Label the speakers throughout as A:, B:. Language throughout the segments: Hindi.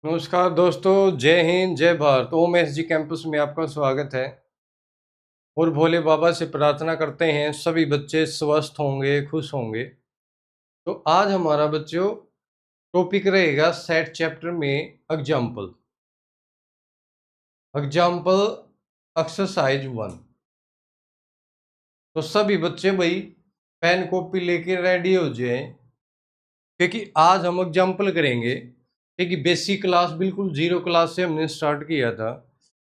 A: नमस्कार दोस्तों, जय हिंद, जय भारत। ओम एस जी कैंपस में आपका स्वागत है और भोले बाबा से प्रार्थना करते हैं सभी बच्चे स्वस्थ होंगे, खुश होंगे। तो आज हमारा बच्चों टॉपिक रहेगा सेट चैप्टर में एग्जाम्पल एग्जाम्पल एक्सरसाइज 1। तो सभी बच्चे भाई पेन कॉपी लेके रेडी हो जाए, क्योंकि आज हम एग्जाम्पल करेंगे। क्योंकि बेसिक क्लास बिल्कुल जीरो क्लास से हमने स्टार्ट किया था।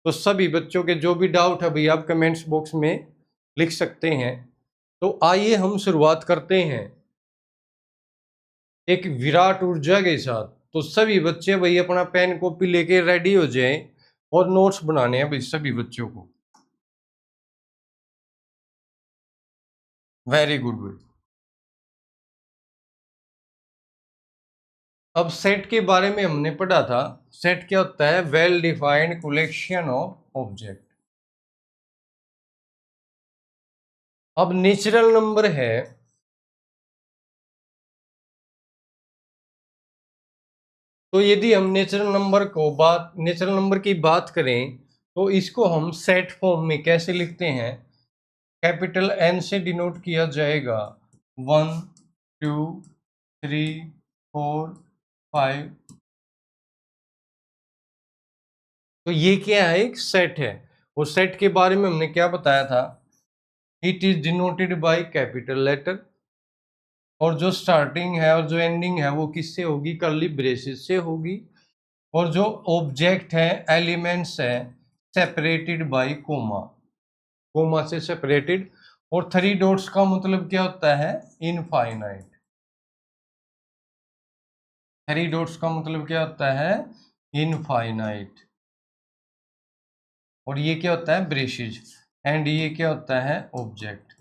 A: तो सभी बच्चों के जो भी डाउट है भाई आप कमेंट्स बॉक्स में लिख सकते हैं। तो आइए हम शुरुआत करते हैं एक विराट ऊर्जा के साथ। तो सभी बच्चे भाई अपना पेन कॉपी लेके रेडी हो जाएं और नोट्स बनाने हैं भाई सभी बच्चों को। वेरी गुड भाई। अब सेट के बारे में हमने पढ़ा था। सेट क्या होता है? Well defined collection of object. अब नेचुरल नंबर है, तो यदि हम नेचुरल नंबर की बात करें तो इसको हम सेट फॉर्म में कैसे लिखते हैं? कैपिटल एन से डिनोट किया जाएगा 1 2 3 4 5। तो ये क्या है? एक सेट है। और सेट के बारे में हमने क्या बताया था? It is denoted by capital letter, और जो स्टार्टिंग है और जो एंडिंग है वो किससे होगी? कर्ली ब्रेसेस से होगी। और जो ऑब्जेक्ट है, एलिमेंट्स है, सेपरेटेड बाय कोमा, कोमा से सेपरेटेड। और थ्री डॉट्स का मतलब क्या होता है? इनफाइनाइट। थ्री डॉट्स का मतलब क्या होता है? इनफाइनाइट। और ये क्या होता है? ब्रेसेस। एंड ये क्या होता है? ऑब्जेक्ट।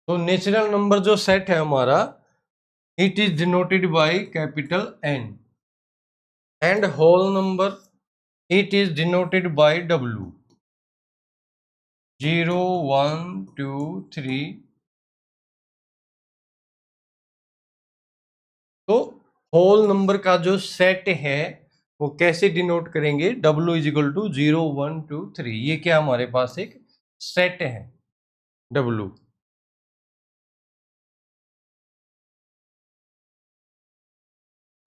A: तो नेचुरल नंबर जो सेट है हमारा, it is denoted by capital N. And whole number, it is denoted by W. 0 1 2 3। तो होल नंबर का जो सेट है वो कैसे डिनोट करेंगे? W is equal to 0 1 2 3। ये क्या हमारे पास एक सेट है W।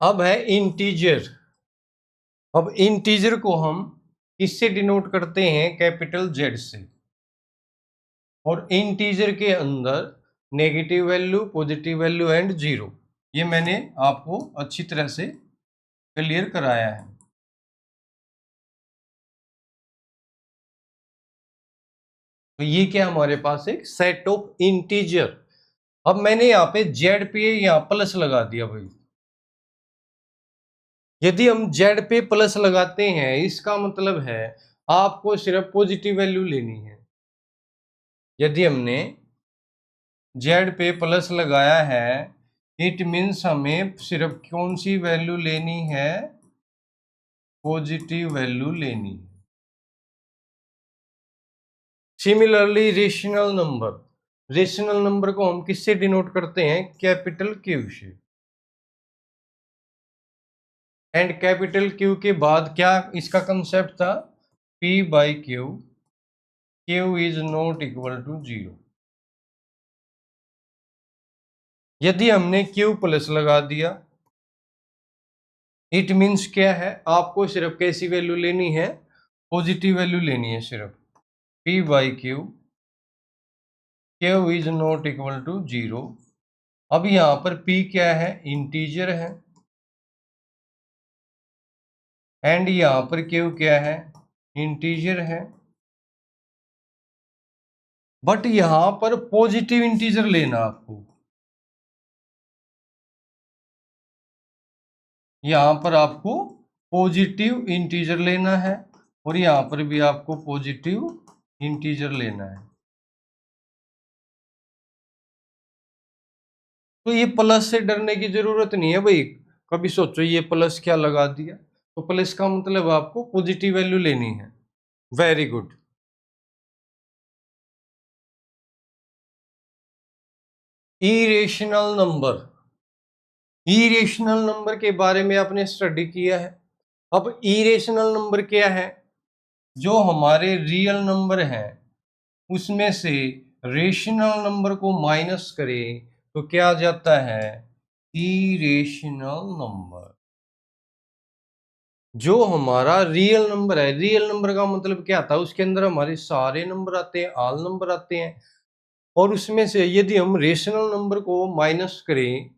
A: अब है इंटीजर। अब इंटीजर को हम किससे डिनोट करते हैं? कैपिटल Z से। और इंटीजर के अंदर negative value, positive value and zero, ये मैंने आपको अच्छी तरह से क्लियर कराया है। तो ये क्या हमारे पास एक सेट ऑफ इंटीजर। अब मैंने यहाँ पे जेड पे यहाँ प्लस लगा दिया भाई। यदि हम जेड पे प्लस लगाते हैं इसका मतलब है आपको सिर्फ पॉजिटिव वैल्यू लेनी है। यदि हमने जेड पे प्लस लगाया है, इट मीन्स हमें सिर्फ कौन सी वैल्यू लेनी है? पॉजिटिव वैल्यू लेनी है। सिमिलरली रेशनल नंबर को हम किससे डिनोट करते हैं? कैपिटल क्यू से। एंड कैपिटल क्यू के बाद क्या इसका कंसेप्ट था? P by Q, Q is not equal to 0। यदि हमने क्यू प्लस लगा दिया, इट मीन्स क्या है? आपको सिर्फ कैसी वैल्यू लेनी है? पॉजिटिव वैल्यू लेनी है सिर्फ। P by Q, Q is not equal to 0। अब यहां पर P क्या है? इंटीजर है। एंड यहां पर क्यू क्या है? इंटीजर है। बट यहां पर पॉजिटिव इंटीजर लेना आपको। यहां पर आपको पॉजिटिव इंटीजर लेना है और यहां पर भी आपको पॉजिटिव इंटीजर लेना है। तो ये प्लस से डरने की जरूरत नहीं है भाई। कभी सोचो ये प्लस क्या लगा दिया, तो प्लस का मतलब आपको पॉजिटिव वैल्यू लेनी है। Very good. Irrational number. Irrational number के बारे में आपने स्टडी किया है। अब इरेशनल नंबर क्या है? जो हमारे रियल नंबर हैं उसमें से रेशनल नंबर को माइनस करें तो क्या आ जाता है? Irrational number. जो हमारा रियल नंबर है, रियल नंबर का मतलब क्या आता है? उसके अंदर हमारे सारे नंबर आते हैं, ऑल नंबर आते हैं, और उसमें से यदि हम रेशनल नंबर को माइनस करें,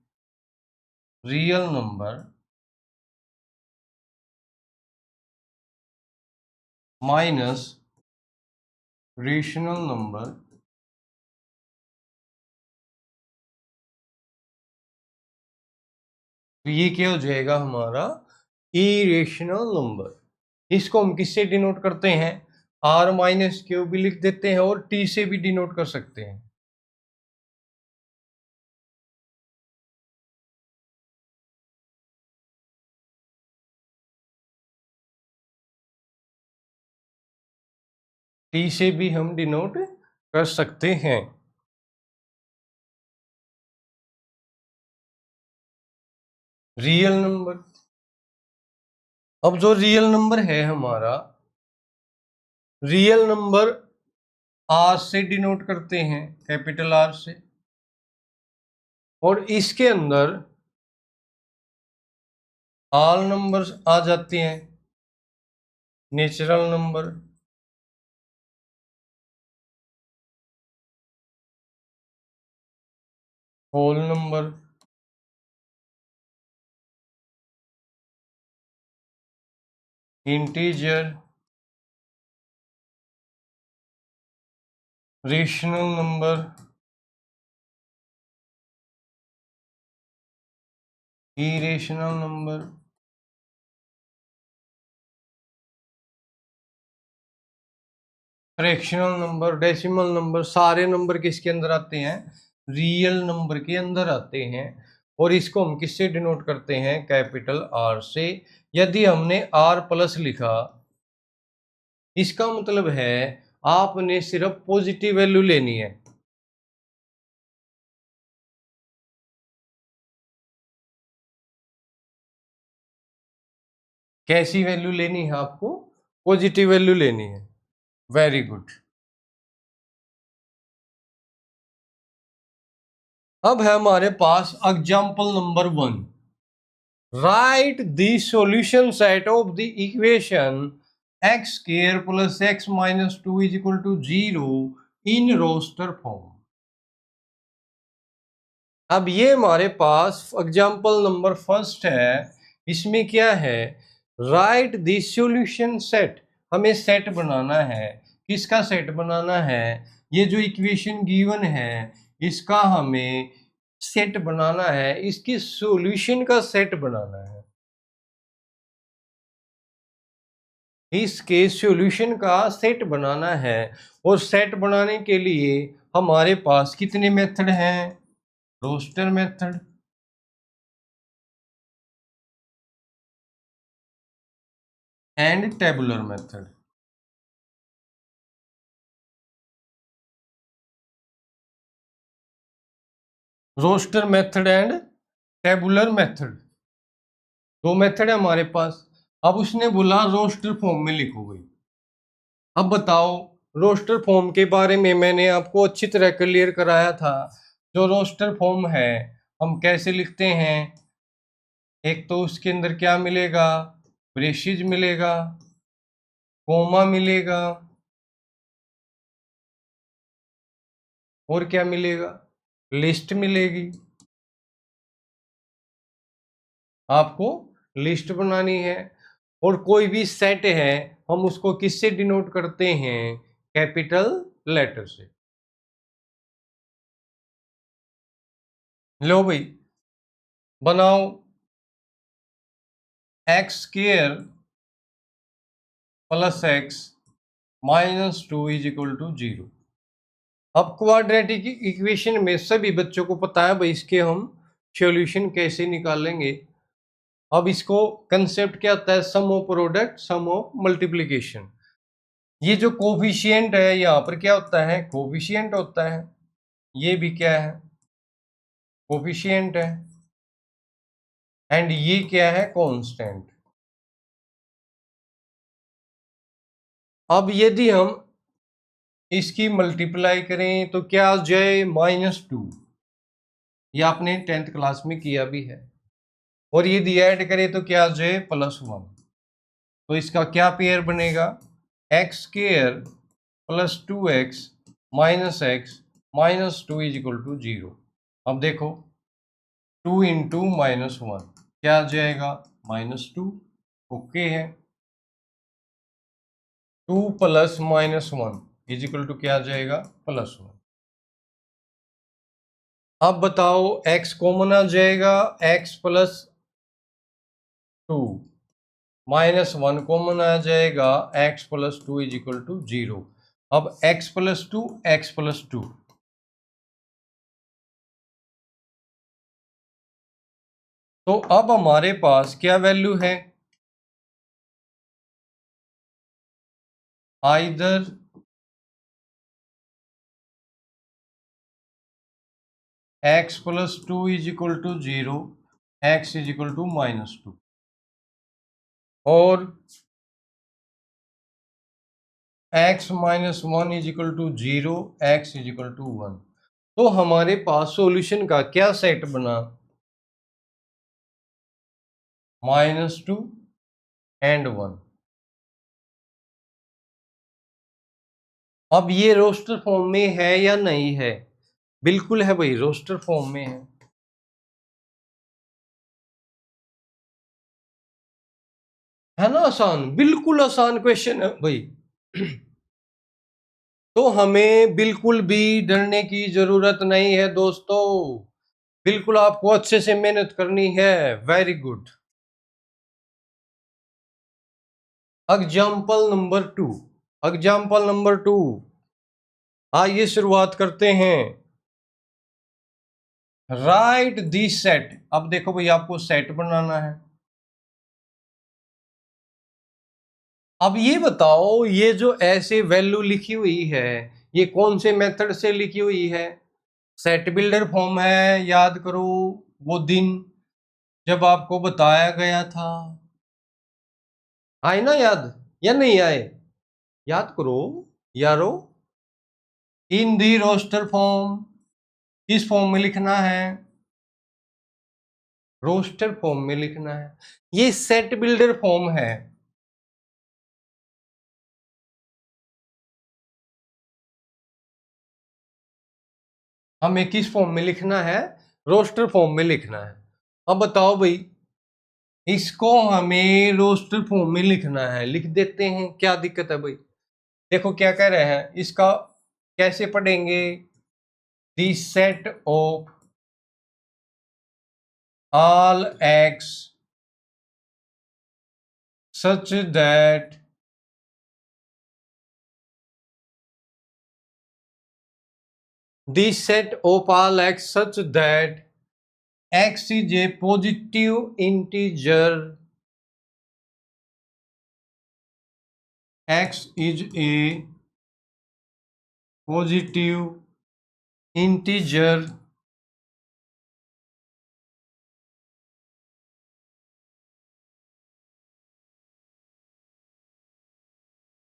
A: real number minus rational number, तो ये क्या हो जाएगा हमारा? Irrational number. इसको हम किससे डिनोट करते हैं? आर माइनस क्यू भी लिख देते हैं और टी से भी डिनोट कर सकते हैं। टी से भी हम डिनोट कर सकते हैं। रियल नंबर, अब जो रियल नंबर है हमारा, रियल नंबर आर से डिनोट करते हैं, कैपिटल आर से, और इसके अंदर ऑल नंबर्स आ जाते हैं, natural number, whole number, integer, rational number, irrational number, fractional number, decimal number, सारे नंबर किसके अंदर आते हैं? रियल नंबर के अंदर आते हैं। और इसको हम किससे डिनोट करते हैं? कैपिटल आर से। यदि हमने आर प्लस लिखा, इसका मतलब है आपने सिर्फ पॉजिटिव वैल्यू लेनी है। कैसी वैल्यू लेनी है आपको? पॉजिटिव वैल्यू लेनी है। Very good. अब है हमारे पास example number 1। Write the solution set of the equation x square plus x minus 2 is equal to 0 in roster form. अब ये हमारे पास एग्जाम्पल नंबर फर्स्ट है। इसमें क्या है? राइट द सॉल्यूशन सेट, हमें सेट बनाना है। किसका सेट बनाना है? ये जो इक्वेशन गिवन है इसका हमें सेट बनाना है, इसकी सॉल्यूशन का सेट बनाना है। इसके सॉल्यूशन का सेट बनाना है, और सेट बनाने के लिए हमारे पास कितने मेथड हैं? Roster method, and tabular method. Roster method and tabular method, दो मेथड है हमारे पास। अब उसने बोला रोस्टर फॉर्म में लिखो भाई। अब बताओ, रोस्टर फॉर्म के बारे में मैंने आपको अच्छी तरह क्लियर कराया था। जो रोस्टर फॉर्म है हम कैसे लिखते हैं? एक तो उसके अंदर क्या मिलेगा? ब्रेसिज मिलेगा, कोमा मिलेगा, और क्या मिलेगा? लिस्ट मिलेगी। आपको लिस्ट बनानी है। और कोई भी सेट है हम उसको किससे डिनोट करते हैं? कैपिटल लेटर से। लो भाई, बनाओ। X square plus x minus 2 is equal to 0। अब क्वाड्रेटिक इक्वेशन में सभी बच्चों को पता है भाई इसके हम सॉल्यूशन कैसे निकालेंगे। अब इसको कंसेप्ट क्या होता है? Sum of product, sum of multiplication. ये जो कोफिशिएंट है यहाँ पर क्या होता है? कोफिशिएंट होता है। ये भी क्या है? कोफिशिएंट है। एंड ये क्या है, कांस्टेंट। अब यदि हम इसकी मल्टीप्लाई करें तो क्या आ जाए, -2। ये आपने 10th क्लास में किया भी है। और यदि ऐड करें तो क्या आ जाए, +1। तो इसका क्या पेयर बनेगा, x² + 2x - x -2 = 0। अब देखो 2 × -1 क्या आ जाएगा, -2। ओके है। 2 + -1 = क्या आ जाएगा, +1। अब बताओ x कॉमन आ जाएगा, x + 2 -1 कॉमन आ जाएगा, x + 2 = 0। अब x + 2 x + 2, तो अब हमारे पास क्या वैल्यू है, आइदर x + 2 = 0, x = -2, और x - 1 = 0, x = 1। तो हमारे पास सॉल्यूशन का क्या सेट बना, -2 एंड 1। अब ये रोस्टर फॉर्म में है या नहीं है, बिल्कुल है भाई, रोस्टर फॉर्म में है ना। आसान, बिल्कुल आसान क्वेश्चन है भाई। तो हमें बिल्कुल भी डरने की जरूरत नहीं है दोस्तों, बिल्कुल आपको अच्छे से मेहनत करनी है। Very good. Example number 2, example number 2, आइए शुरुआत करते हैं। Right this set. अब देखो भाई, आपको सेट बनाना है। अब ये बताओ, ये जो ऐसे वैल्यू लिखी हुई है, ये कौन से मेथड से लिखी हुई है, सेट बिल्डर फॉर्म है। याद करो वो दिन जब आपको बताया गया था, आए ना याद या नहीं आए, याद करो यारो। इन दी रोस्टर फॉर्म, किस फॉर्म में लिखना है, रोस्टर फॉर्म में लिखना है। ये सेट बिल्डर फॉर्म है। हमें किस फॉर्म में लिखना है, रोस्टर फॉर्म में लिखना है। अब बताओ भाई, इसको हमें रोस्टर फॉर्म में लिखना है, लिख देते हैं, क्या दिक्कत है भाई। देखो क्या कह रहे हैं, इसका कैसे पढ़ेंगे, the set of all x such that the set of all x such that x is a positive integer, x is a positive integer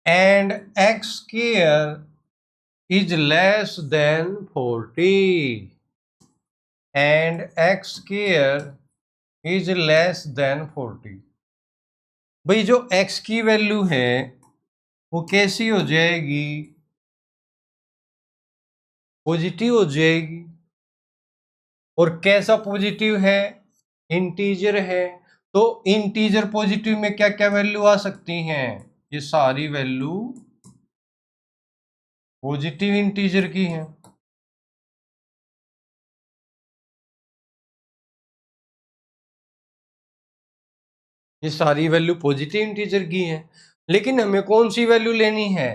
A: and x square is less than 40, and x square is less than 40। भाई जो x की वैल्यू है वो कैसी हो जाएगी, पॉजिटिव हो जाएगी। और कैसा पॉजिटिव है, इंटीजर है। तो इंटीजर पॉजिटिव में क्या क्या वैल्यू आ सकती हैं, ये सारी वैल्यू पॉजिटिव इंटीजर की हैं। ये सारी वैल्यू पॉजिटिव इंटीजर की हैं। लेकिन हमें कौन सी वैल्यू लेनी है,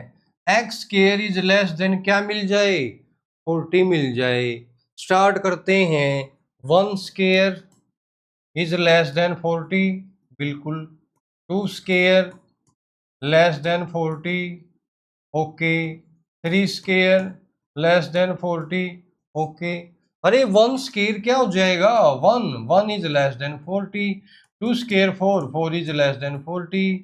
A: x square is less than क्या मिल जाए, 40 मिल जाए। स्टार्ट करते हैं, 1 स्क्वायर इज लेस देन 40, बिल्कुल। 2 square less than 40, okay. 3 square less than 40, okay. अरे 1 स्क्वायर क्या हो जाएगा, 1 is less than 40, 2 square 4 is less than 40,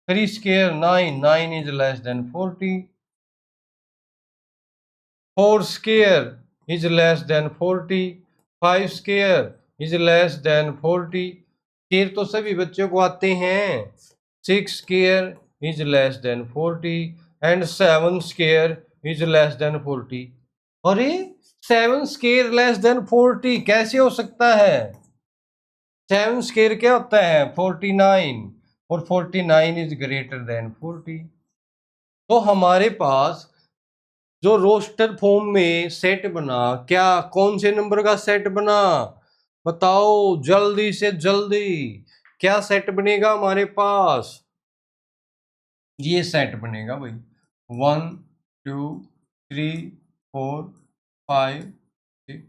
A: 3 square 9 is less than 40, 4 square is less than 40, 5 square is less than 40। Square तो सभी बच्चों को आते हैं। 6 square is less than 40 and 7 square is less than 40। अरे 7 स्क्वायर लेस देन 40 कैसे हो सकता है? 7 स्क्वायर क्या होता है? 49, और 49 इज ग्रेटर देन 40। तो हमारे पास जो रोस्टर फॉर्म में सेट बना, क्या कौन से नंबर का सेट बना? बताओ जल्दी से जल्दी, क्या सेट बनेगा हमारे पास? ये सेट बनेगा भाई 1 2 3 4 5 6,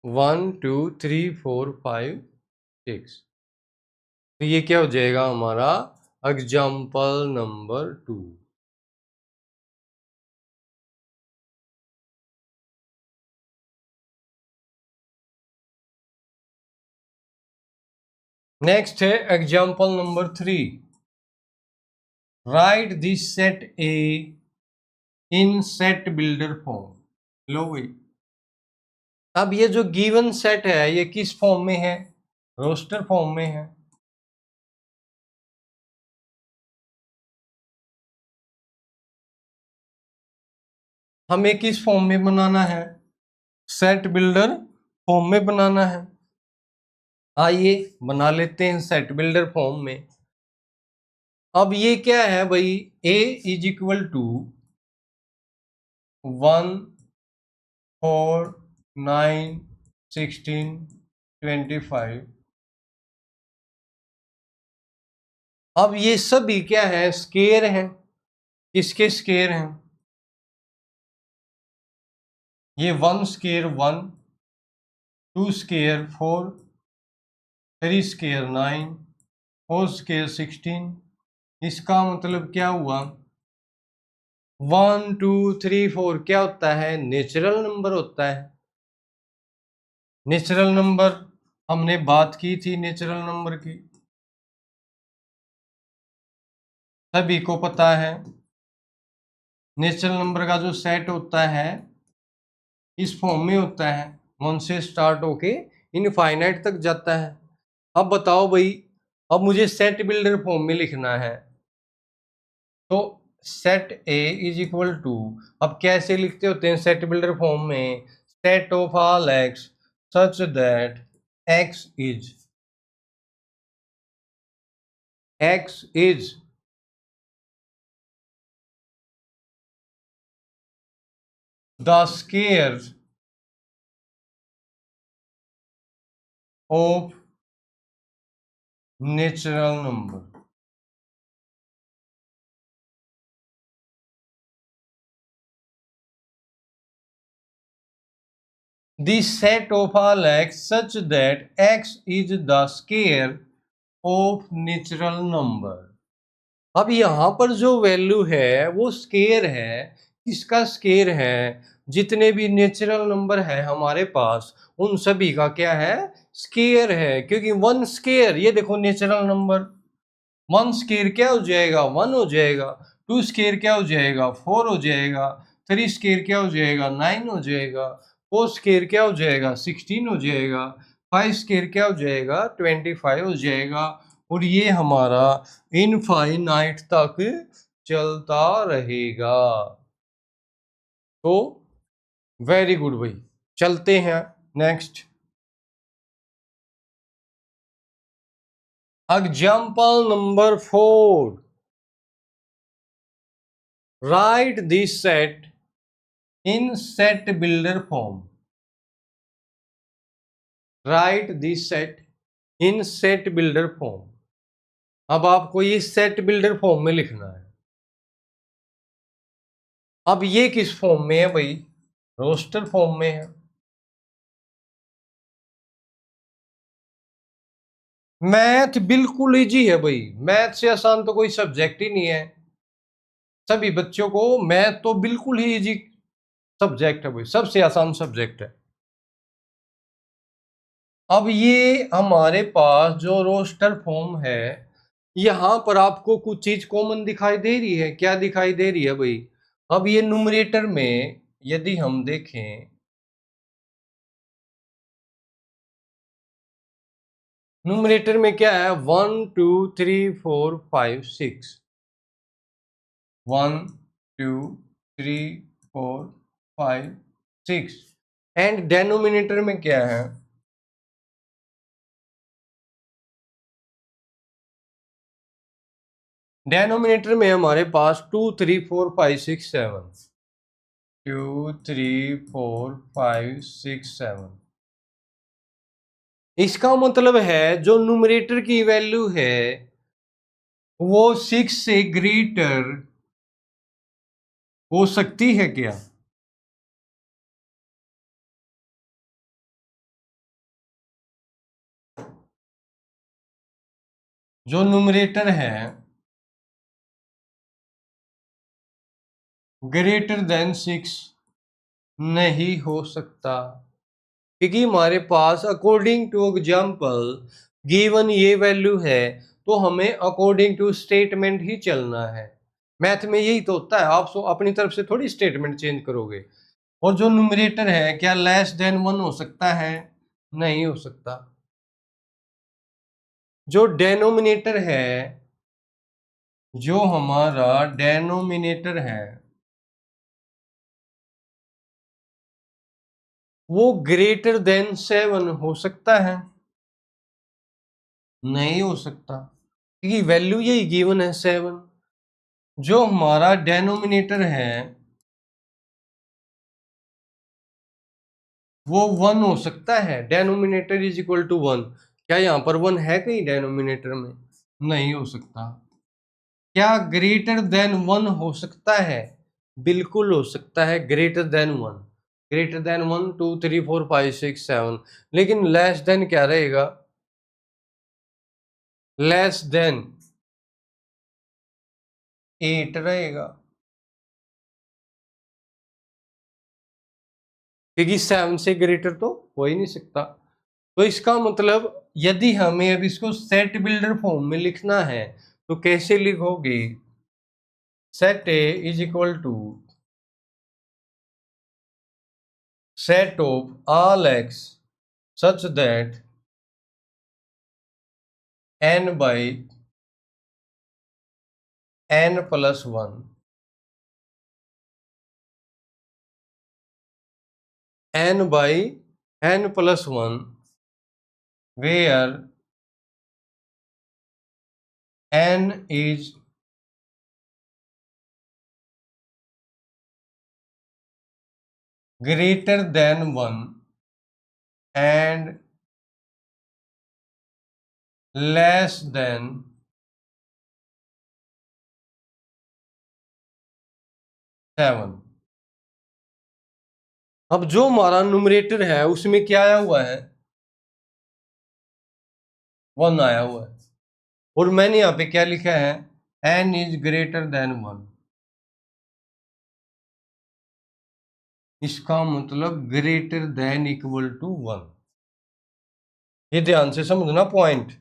A: 1 2 3 4 5 6। तो ये क्या हो जाएगा हमारा एग्जाम्पल नंबर 2। नेक्स्ट है example number 3। Write this set A in set builder form. लो भाई, अब ये जो गिवन सेट है ये किस फॉर्म में है? रोस्टर फॉर्म में है। हमें किस फॉर्म में बनाना है? सेट बिल्डर फॉर्म में बनाना है। आइए बना लेते हैं सेट बिल्डर फॉर्म में। अब ये क्या है भाई? a is equal to 1 4 9 16 25। अब ये सभी क्या है? स्केयर हैं। किसके स्केयर हैं? ये 1 स्केयर 1, 2 स्केयर 4, 3 स्केयर 9, 4 स्केयर 16। इसका मतलब क्या हुआ? 1 2 3 4 क्या होता है? नेचुरल नंबर होता है। नेचुरल नंबर हमने बात की थी, नेचुरल नंबर की सभी को पता है। नेचुरल नंबर का जो सेट होता है इस फॉर्म में होता है, 1 से स्टार्ट होके इनफाइनाइट तक जाता है। अब बताओ भाई, अब मुझे सेट बिल्डर फॉर्म में लिखना है, तो set A is equal to, अब कैसे लिखते होते हैं सेट बिल्डर फॉर्म में? Set of all x such that x is the square of natural number. The set of all x such that x is the square of natural number। अब यहाँ पर जो वैल्यू है वो स्केयर है। किसका स्केयर है? जितने भी नेचुरल नंबर है हमारे पास उन सभी का क्या है? स्केयर है। क्योंकि 1 स्केयर, ये देखो नेचुरल नंबर, 1 स्केयर क्या हो जाएगा? 1 हो जाएगा। 2 स्केयर क्या हो जाएगा? 4 हो जाएगा। 3 स्केयर क्या हो जाएगा? 9 हो जाएगा। 4 स्केयर क्या हो जाएगा? 16 हो जाएगा। 5 स्केयर क्या हो जाएगा? 25 हो जाएगा। और ये हमारा इनफाइनाइट तक चलता रहेगा। तो वेरी गुड भाई, चलते हैं next example number 4। Right this set in set builder form. Right this set in set builder form. अब आपको ये सेट बिल्डर फॉर्म में लिखना है। अब ये किस फॉर्म में है भाई? रोस्टर फॉर्म में है। मैथ बिल्कुल इजी है भाई, मैथ से आसान तो कोई सब्जेक्ट ही नहीं है। सभी बच्चों को मैथ तो बिल्कुल ही इजी सब्जेक्ट है भाई, सबसे आसान सब्जेक्ट है। अब ये हमारे पास जो रोस्टर फॉर्म है, यहां पर आपको कुछ चीज कॉमन दिखाई दे रही है। क्या दिखाई दे रही है भाई? अब ये न्यूमरेटर में यदि हम देखें, न्यूमरेटर में क्या है? 1 2 3 4 5 6, 1 2 3 4 5 6। एंड डेनोमिनेटर में क्या है? डेनोमिनेटर में हमारे पास 2 3 4 5 6 7, 2 3 4 5 6 7। इसका मतलब है जो न्यूमरेटर की वैल्यू है वो 6 से ग्रेटर हो सकती है क्या? जो न्यूमरेटर है ग्रेटर देन 6 नहीं हो सकता, क्योंकि हमारे पास अकॉर्डिंग टू एग्जाम्पल गिवन ये वैल्यू है, तो हमें अकॉर्डिंग टू स्टेटमेंट ही चलना है। मैथ में यही तो होता है, आप अपनी तरफ से थोड़ी स्टेटमेंट चेंज करोगे। और जो न्यूमरेटर है क्या लेस देन 1 हो सकता है? नहीं हो सकता। जो डेनोमिनेटर है, जो हमारा डेनोमिनेटर है वो ग्रेटर देन 7 हो सकता है? नहीं हो सकता, क्योंकि वैल्यू यही गिवन है 7। जो हमारा डेनोमिनेटर है वो 1 हो सकता है। Denominator is equal to 1। क्या यहाँ पर 1 है कहीं डेनोमिनेटर में? नहीं हो सकता। क्या ग्रेटर देन 1 हो सकता है? बिल्कुल हो सकता है, ग्रेटर देन 1। Greater than 1 2 3 4 5 6 7। लेकिन लेस देन क्या रहेगा? लेस देन 8 रहेगा, क्योंकि 7 से ग्रेटर तो हो ही नहीं सकता। तो इसका मतलब यदि हमें अब इसको सेट बिल्डर फॉर्म में लिखना है तो कैसे लिखोगे? Set A is equal to set of all x such that n by n plus 1, n by n plus 1, where n is greater than 1 and less than 7। अब जो हमारा न्यूमरेटर है उसमें क्या आया हुआ है? 1 आया हुआ है। और मैंने यहाँ पे क्या लिखा है? n is greater than 1। इसका मतलब ग्रेटर देन इक्वल टू 1। ये ध्यान से समझना पॉइंट।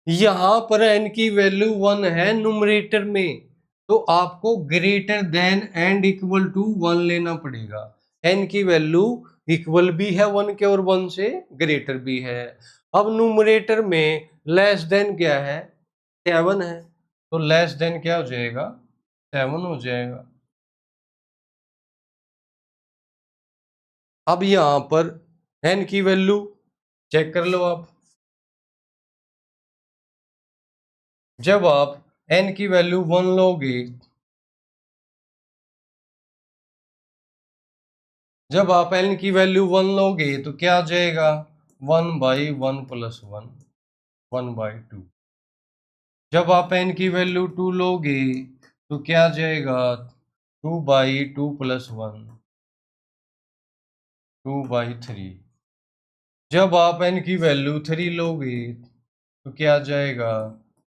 A: यहां पर n की वैल्यू 1 है न्यूमरेटर में, तो आपको greater than and equal to 1 लेना पड़ेगा। n की वैल्यू इक्वल भी है 1 के और 1 से ग्रेटर भी है। अब न्यूमरेटर में लेस देन क्या है? 7 है, तो लेस देन क्या हो जाएगा? 7 हो जाएगा। अब यहां पर n की वैल्यू चेक कर लो आप। जब आप n की वैल्यू 1 लोगे, जब आप n की वैल्यू 1 लोगे तो क्या आ जाएगा? 1/1 + 1, 1/2। जब आप n की वैल्यू 2 लोगे तो क्या आ जाएगा? 2/2 + 1, 2/3। जब आप n की वैल्यू 3 लोगे तो क्या आ जाएगा?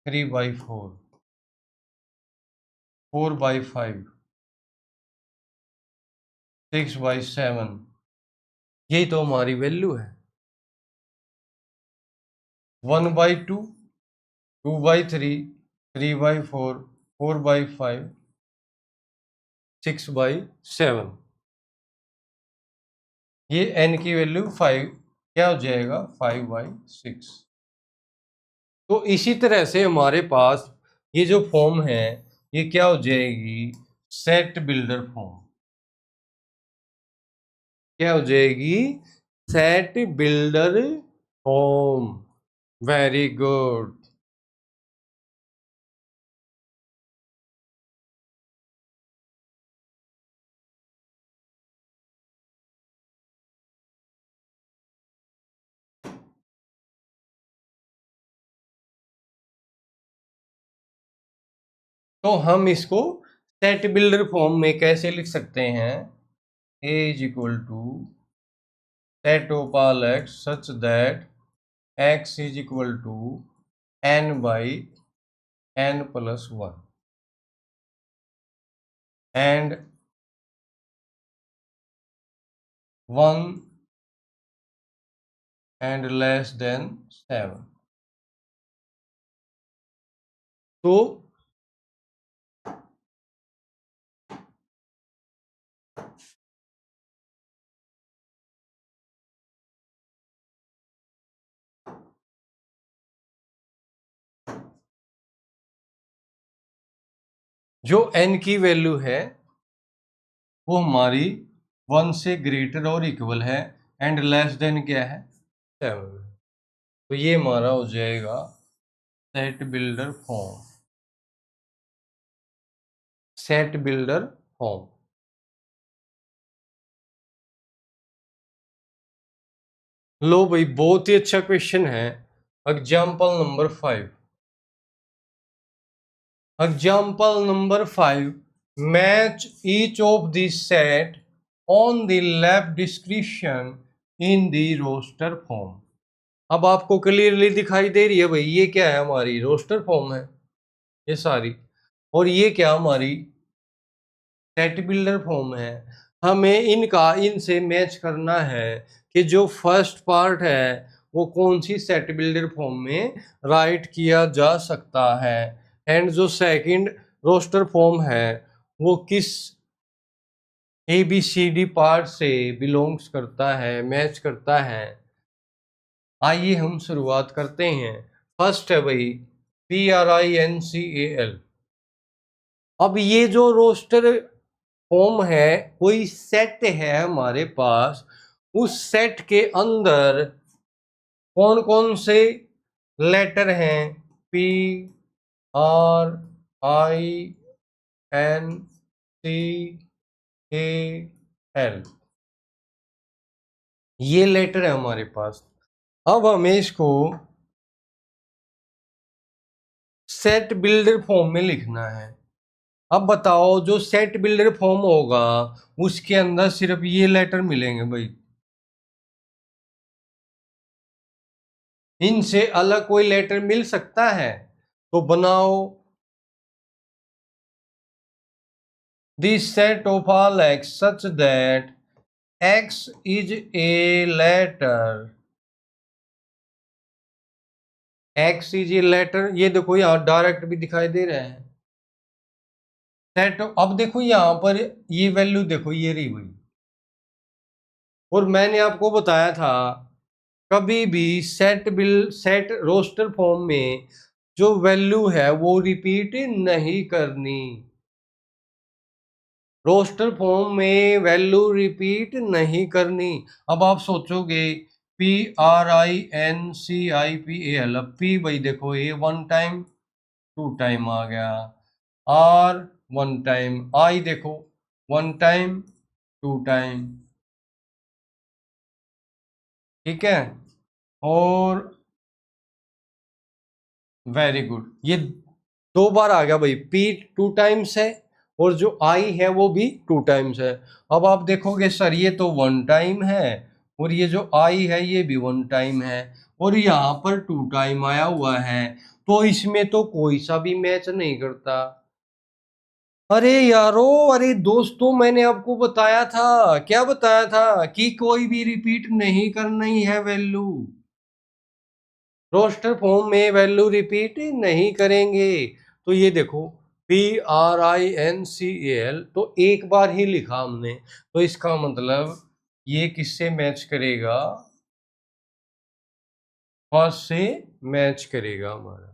A: 3/4। 4/5, 6/7, यही तो हमारी वैल्यू है। 1/2, 2/3, 3/4, 4/5, 6/7, ये n की वैल्यू 5 क्या हो जाएगा 5/6। तो इसी तरह से हमारे पास ये जो फॉर्म है ये क्या हो जाएगी सेट बिल्डर फॉर्म। क्या हो जाएगी set builder form. Very good. तो हम इसको सेट बिल्डर फॉर्म में कैसे लिख सकते हैं a is equal to set of all x such that x is equal to n/n+1 and 1 and less than 7। तो जो n की वैल्यू है वो हमारी 1 से ग्रेटर और इक्वल है एंड लेस देन क्या है 7। तो ये हमारा हो जाएगा set builder form. Set builder form. लो भाई बहुत ही अच्छा क्वेश्चन है। Example number 5। Example number 5 match each of this set on the left description in the roster form. अब आपको क्लियरली दिखाई दे रही है भाई ये क्या है हमारी रोस्टर फॉर्म है ये सारी, और ये क्या हमारी सेट बिल्डर फॉर्म है। हमें इनका इनसे मैच करना है कि जो फर्स्ट पार्ट है वो कौन सी सेट बिल्डर फॉर्म में राइट किया जा सकता है एंड जो सेकंड रोस्टर फॉर्म है वो किस ABCD पार्ट से बिलोंग्स करता है मैच करता है। आइए हम शुरुआत करते हैं। फर्स्ट है भाई PRINCAL। अब ये जो रोस्टर फॉर्म है कोई सेट है हमारे पास, उस सेट के अंदर कौन कौन से लेटर हैं PRINCAL, ये लेटर है हमारे पास। अब हमें इसको सेट बिल्डर फॉर्म में लिखना है। अब बताओ जो सेट बिल्डर फॉर्म होगा उसके अंदर सिर्फ ये लेटर मिलेंगे भाई, इनसे अलग कोई लेटर मिल सकता है? तो बनाओ this set of all x such that x is a letter. x is a letter, ये देखो यहाँ डायरेक्ट भी दिखाई दे रहे हैं सेट। अब देखो यहाँ पर ये वैल्यू देखो ये रही हुई, और मैंने आपको बताया था कभी भी सेट रोस्टर फॉर्म में जो वैल्यू है वो रिपीट नहीं करनी। रोस्टर फॉर्म में वैल्यू रिपीट नहीं करनी। अब आप सोचोगे PRINCIPAL, अब P भाई देखो ये 1 टाइम 2 टाइम आ गया, R 1 टाइम, I देखो 1 टाइम 2 टाइम, ठीक है। और वेरी गुड, ये 2 बार आ गया भाई, P 2 टाइम्स है और जो I है वो भी 2 टाइम्स है। अब आप देखोगे सर ये तो 1 टाइम है और ये जो I है ये भी 1 टाइम है और यहाँ पर 2 टाइम आया हुआ है, तो इसमें तो कोई सा भी मैच नहीं करता। अरे यारो, अरे दोस्तों, मैंने आपको बताया था, क्या बताया था कि कोई भी रिपीट नहीं करनी है वैल्यू। रोस्टर फॉर्म में वैल्यू रिपीट नहीं करेंगे। तो ये देखो, PRINCAL, तो एक बार ही लिखा हमने, तो इसका मतलब ये किससे मैच करेगा? फर्स्ट से मैच करेगा हमारा।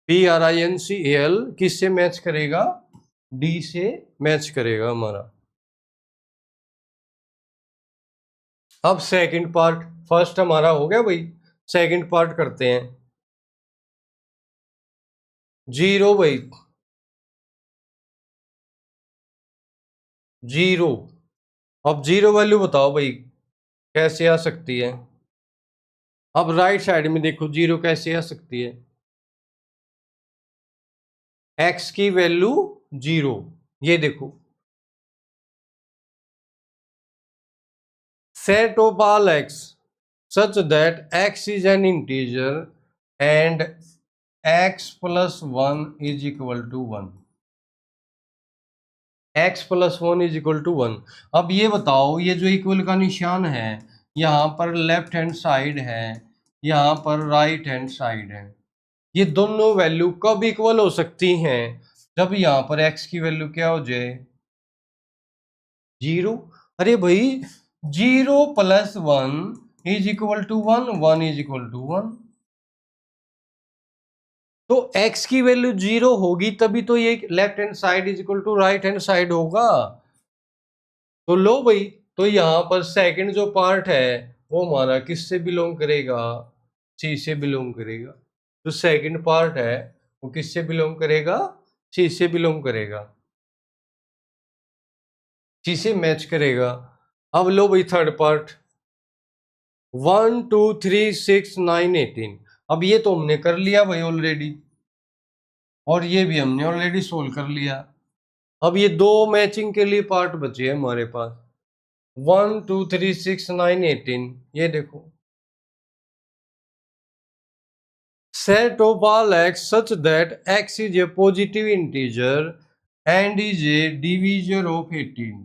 A: PRINCAL किससे मैच करेगा? डी से मैच करेगा हमारा। अब सेकंड पार्ट, फर्स्ट हमारा हो गया भाई, सेकंड पार्ट करते हैं। जीरो भाई, जीरो। अब जीरो वैल्यू बताओ भाई, कैसे आ सकती है? अब राइट साइड में देखो, जीरो कैसे आ सकती है? एक्स की वैल्यू जीरो, ये देखो। Set of all x such that x is an integer and x plus one is equal to one. X plus one is equal to one. अब ये बताओ, ये जो इक्वल का निशान है, यहाँ पर लेफ्ट हैंड साइड है, यहाँ पर राइट हैंड साइड है, ये दोनों वैल्यू कब इक्वल हो सकती हैं? जब यहाँ पर एक्स की वैल्यू क्या हो जाए? जीरो। अरे भाई, zero plus one is equal to one, one is equal to one. तो x की वैल्यू जीरो होगी तभी तो ये left hand side is equal to right hand side होगा। तो लो भाई, तो यहाँ पर सेकंड जो पार्ट है वो हमारा किससे बिलोंग करेगा? सी से बिलोंग करेगा। जो सेकंड पार्ट है वो किससे बिलोंग करेगा? सी से बिलोंग करेगा, सी से मैच करेगा। अब लो भाई थर्ड पार्ट, 1 2 3 6 9 18। अब ये तो हमने कर लिया भाई ऑलरेडी, और ये भी हमने ऑलरेडी सोल्व कर लिया। अब ये दो मैचिंग के लिए पार्ट बचे हैं हमारे पास, 1 2 3 6 9 18। ये देखो, set of all x such that x is a positive integer and is a divisor of 18।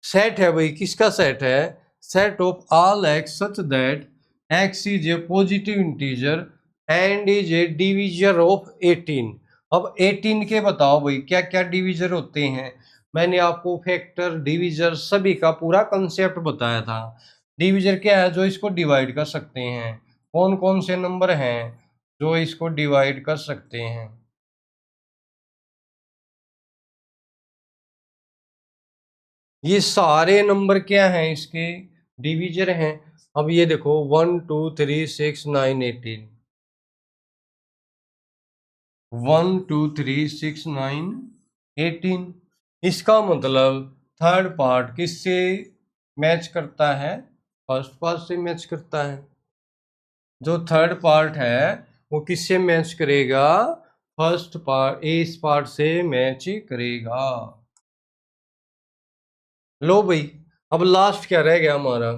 A: Set है भाई, किसका सेट है? Set of all x such that x is a positive integer and is a divisor of 18। अब 18 के बताओ भाई, क्या क्या डिवीजर होते हैं? मैंने आपको फैक्टर, डिवीजर, सभी का पूरा कंसेप्ट बताया था। डिवीजर क्या है? जो इसको डिवाइड कर सकते हैं। कौन कौन से नंबर हैं जो इसको डिवाइड कर सकते हैं? ये सारे नंबर क्या हैं? इसके डिवीजर हैं। अब ये देखो, 1 2 3 6 9 18, 1 2 3 6 9 18। इसका मतलब थर्ड पार्ट किससे मैच करता है? फर्स्ट पार्ट से मैच करता है। जो थर्ड पार्ट है वो किससे मैच करेगा? फर्स्ट पार्ट, इस पार्ट से मैच करेगा। लो भाई, अब लास्ट क्या रह गया हमारा?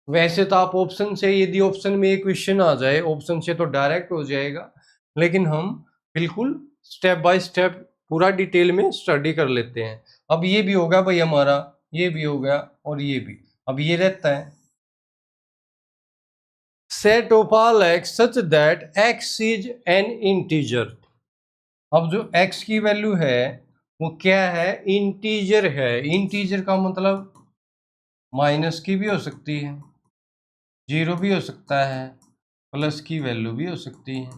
A: वैसे तो आप ऑप्शन से, यदि ऑप्शन में एक क्वेश्चन आ जाए ऑप्शन से तो डायरेक्ट हो जाएगा, लेकिन हम बिल्कुल स्टेप बाय स्टेप पूरा डिटेल में स्टडी कर लेते हैं। अब ये भी होगा भाई हमारा, ये भी हो गया और ये भी। अब ये रहता है set of all x such that x is an integer. अब जो एक्स की वैल्यू है वो क्या है? इंटीजर है। इंटीजर का मतलब माइनस की भी हो सकती है, जीरो भी हो सकता है, प्लस की वैल्यू भी हो सकती है।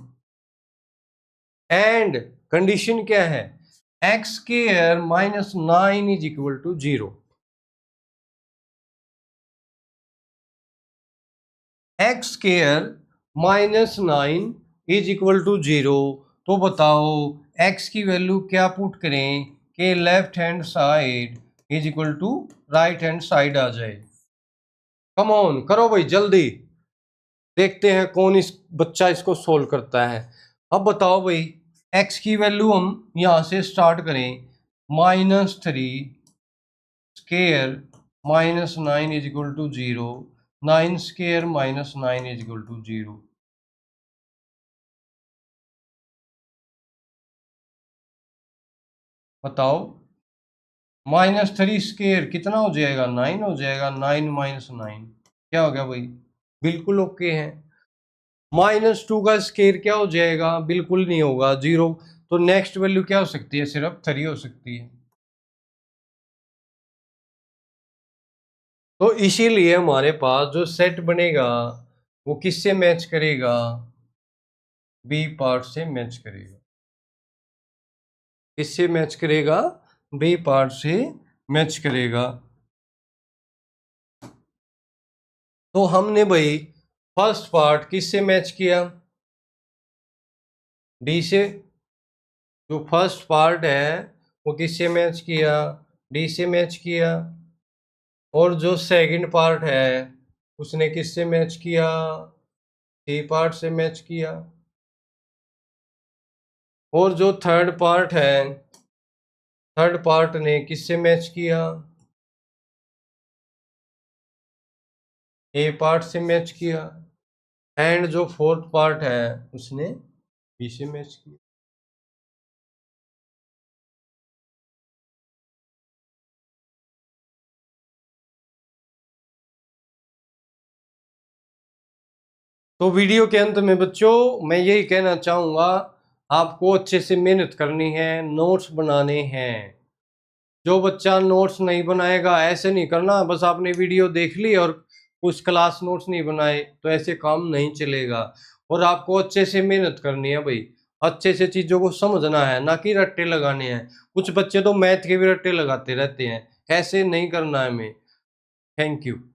A: एंड कंडीशन क्या है? X square minus 9 is equal to zero. X square minus 9 is equal to zero. तो बताओ एक्स की वैल्यू क्या पुट करें कि left hand side is equal to right hand side आ जाए? कम ऑन करो भाई जल्दी, देखते हैं कौन इस बच्चा इसको सोल्व करता है। अब बताओ भाई, एक्स की वैल्यू हम यहां से स्टार्ट करें, -3 square minus 9 is equal to zero, 9 square minus 9 is equal to zero. बताओ। -3 कितना हो जाएगा? 9 हो जाएगा। 9 माइनस 9 क्या हो गया भाई? बिल्कुल ओके है। -2 का स्केयर क्या हो जाएगा? बिल्कुल नहीं होगा, 0। तो नेक्स्ट वैल्यू क्या हो सकती है? सिर्फ 3 हो सकती है। तो इसीलिए हमारे पास जो सेट बनेगा वो किससे मैच करेगा? बी पार्ट से मैच करेगा। किससे मैच करेगा? बी पार्ट से मैच करेगा। तो हमने भाई फर्स्ट पार्ट किससे मैच किया? डी से। जो फर्स्ट पार्ट है वो किससे मैच किया? डी से मैच किया। और जो सेकंड पार्ट है उसने किससे मैच किया? सी पार्ट से मैच किया। और जो थर्ड पार्ट है, थर्ड पार्ट ने किससे मैच किया? ए पार्ट से मैच किया। एंड जो फोर्थ पार्ट है उसने बी से मैच किया। तो वीडियो के अंत में बच्चों मैं यही कहना चाहूंगा, आपको अच्छे से मेहनत करनी है, नोट्स बनाने हैं। जो बच्चा नोट्स नहीं बनाएगा, ऐसे नहीं करना बस आपने वीडियो देख ली और कुछ क्लास नोट्स नहीं बनाए, तो ऐसे काम नहीं चलेगा। और आपको अच्छे से मेहनत करनी है भाई, अच्छे से चीज़ों को समझना है, ना कि रट्टे लगाने हैं। कुछ बच्चे तो मैथ के भी रट्टे लगाते रहते हैं, ऐसे नहीं करना है हमें। Thank you.